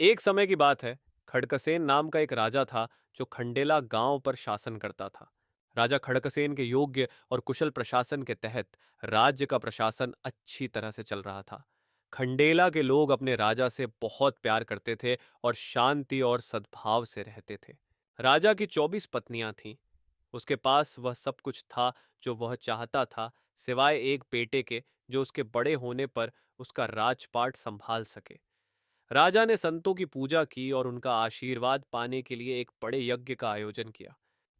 एक समय की बात है। खड़कसेन नाम का एक राजा था जो खंडेला गांव पर शासन करता था। राजा खड़कसेन के योग्य और कुशल प्रशासन के तहत राज्य का प्रशासन अच्छी तरह से चल रहा था। खंडेला के लोग अपने राजा से बहुत प्यार करते थे और शांति और सद्भाव से रहते थे। राजा की 24 पत्नियां थीं। उसके पास वह सब कुछ था जो वह चाहता था, सिवाय एक बेटे के जो उसके बड़े होने पर उसका राजपाट संभाल सके। राजा ने संतों की पूजा की और उनका आशीर्वाद पाने के लिए एक बड़े यज्ञ का आयोजन किया।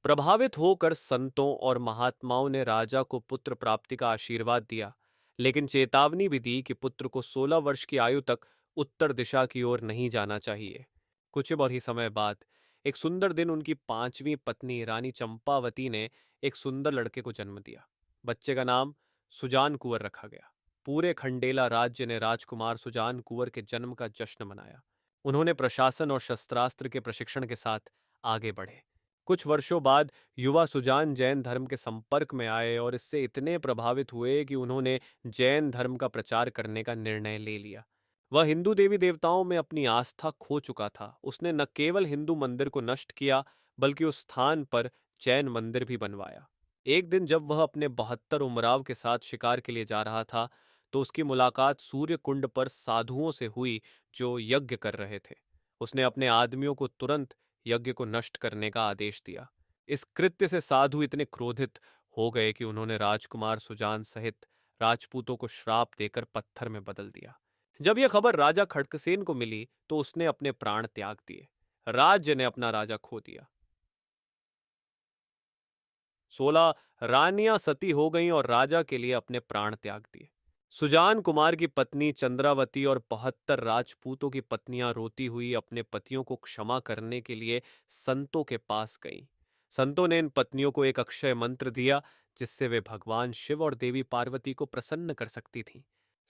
प्रभावित होकर संतों और महात्माओं ने राजा को पुत्र प्राप्ति का आशीर्वाद दिया, लेकिन चेतावनी भी दी कि पुत्र को 16 वर्ष की आयु तक उत्तर दिशा की ओर नहीं जाना चाहिए। कुछ और ही समय बाद एक सुंदर दिन उनकी पांचवी पत्नी रानी चंपावती ने एक सुंदर लड़के को जन्म दिया। बच्चे का नाम सुजान कुंवर रखा गया। पूरे खंडेला राज्य ने राजकुमार सुजान कुंवर के जन्म का जश्न मनाया। उन्होंने प्रशासन और शस्त्रास्त्र के प्रशिक्षण के साथ आगे बढ़े। कुछ वर्षों बाद युवा सुजान जैन धर्म के संपर्क में आए और इससे इतने प्रभावित हुए कि उन्होंने जैन धर्म का प्रचार करने का निर्णय ले लिया। वह हिंदू देवी देवताओं में अपनी आस्था खो चुका था। उसने न केवल हिंदू मंदिर को नष्ट किया, बल्कि उस स्थान पर जैन मंदिर भी बनवाया। एक दिन जब वह अपने 72 उमराव के साथ शिकार के लिए जा रहा था, तो उसकी मुलाकात सूर्य कुंड पर साधुओं से हुई जो यज्ञ कर रहे थे। उसने अपने आदमियों को तुरंत यज्ञ को नष्ट करने का आदेश दिया। इस कृत्य से साधु इतने क्रोधित हो गए कि उन्होंने राजकुमार सुजान सहित राजपूतों को श्राप देकर पत्थर में बदल दिया। जब यह खबर राजा खड़कसेन को मिली तो उसने अपने प्राण त्याग दिए। राज्य ने अपना राजा खो दिया। 16 रानियां सती हो गईं और राजा के लिए अपने प्राण त्याग दिए। सुजान कुमार की पत्नी चंद्रावती और 72 राजपूतों की पत्नियां रोती हुई अपने पतियों को क्षमा करने के लिए संतों के पास गईं। संतों ने इन पत्नियों को एक अक्षय मंत्र दिया, जिससे वे भगवान शिव और देवी पार्वती को प्रसन्न कर सकती थीं।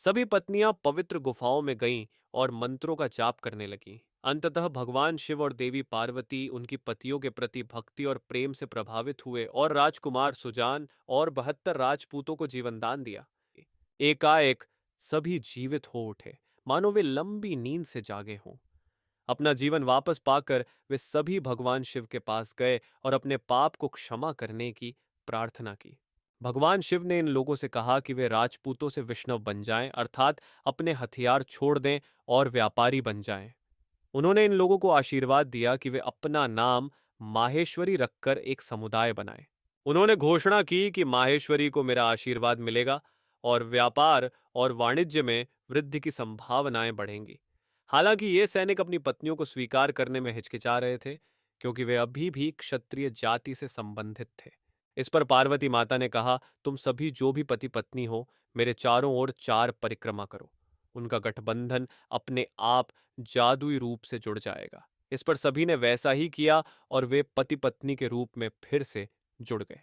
सभी पत्नियां पवित्र गुफाओं में गईं और मंत्रों का जाप करने लगीं। अंततः भगवान शिव और देवी पार्वती उनकी पतियों के प्रति भक्ति और प्रेम से प्रभावित हुए और राजकुमार सुजान और 72 राजपूतों को जीवनदान दिया। एकाएक सभी जीवित हो उठे, मानो वे लंबी नींद से जागे हों। अपना जीवन वापस पाकर वे सभी भगवान शिव के पास गए और अपने पाप को क्षमा करने की प्रार्थना की। भगवान शिव ने इन लोगों से कहा कि वे राजपूतों से वैष्णव बन जाएं, अर्थात अपने हथियार छोड़ दें और व्यापारी बन जाएं। उन्होंने इन लोगों को आशीर्वाद दिया कि वे अपना नाम माहेश्वरी रखकर एक समुदाय बनाएं। उन्होंने घोषणा की कि माहेश्वरी को मेरा आशीर्वाद मिलेगा और व्यापार और वाणिज्य में वृद्धि की संभावनाएं बढ़ेंगी। हालांकि ये सैनिक अपनी पत्नियों को स्वीकार करने में हिचकिचा रहे थे, क्योंकि वे अभी भी क्षत्रिय जाति से संबंधित थे। इस पर पार्वती माता ने कहा, तुम सभी जो भी पति पत्नी हो, मेरे चारों ओर 4 परिक्रमा करो। उनका गठबंधन अपने आप जादुई रूप से जुड़ जाएगा। इस पर सभी ने वैसा ही किया और वे पति पत्नी के रूप में फिर से जुड़ गए।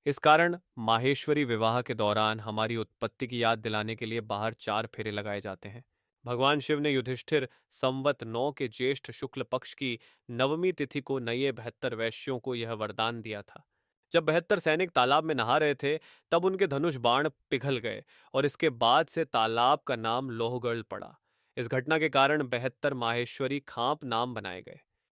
इस कारण माहेश्वरी विवाह के दौरान हमारी उत्पत्ति की याद दिलाने के लिए बाहर 4 फेरे लगाए जाते हैं। भगवान शिव ने युधिष्ठिर संवत 9 के ज्येष्ठ शुक्ल पक्ष की नवमी तिथि को नये 72 वैश्यों को यह वरदान दिया था। जब 72 सैनिक तालाब में नहा रहे थे, तब उनके धनुष बाण पिघल गए और इसके बाद से तालाब का नाम लोहगढ़ पड़ा। इस घटना के कारण 72 माहेश्वरी खांप नाम बनाए गए।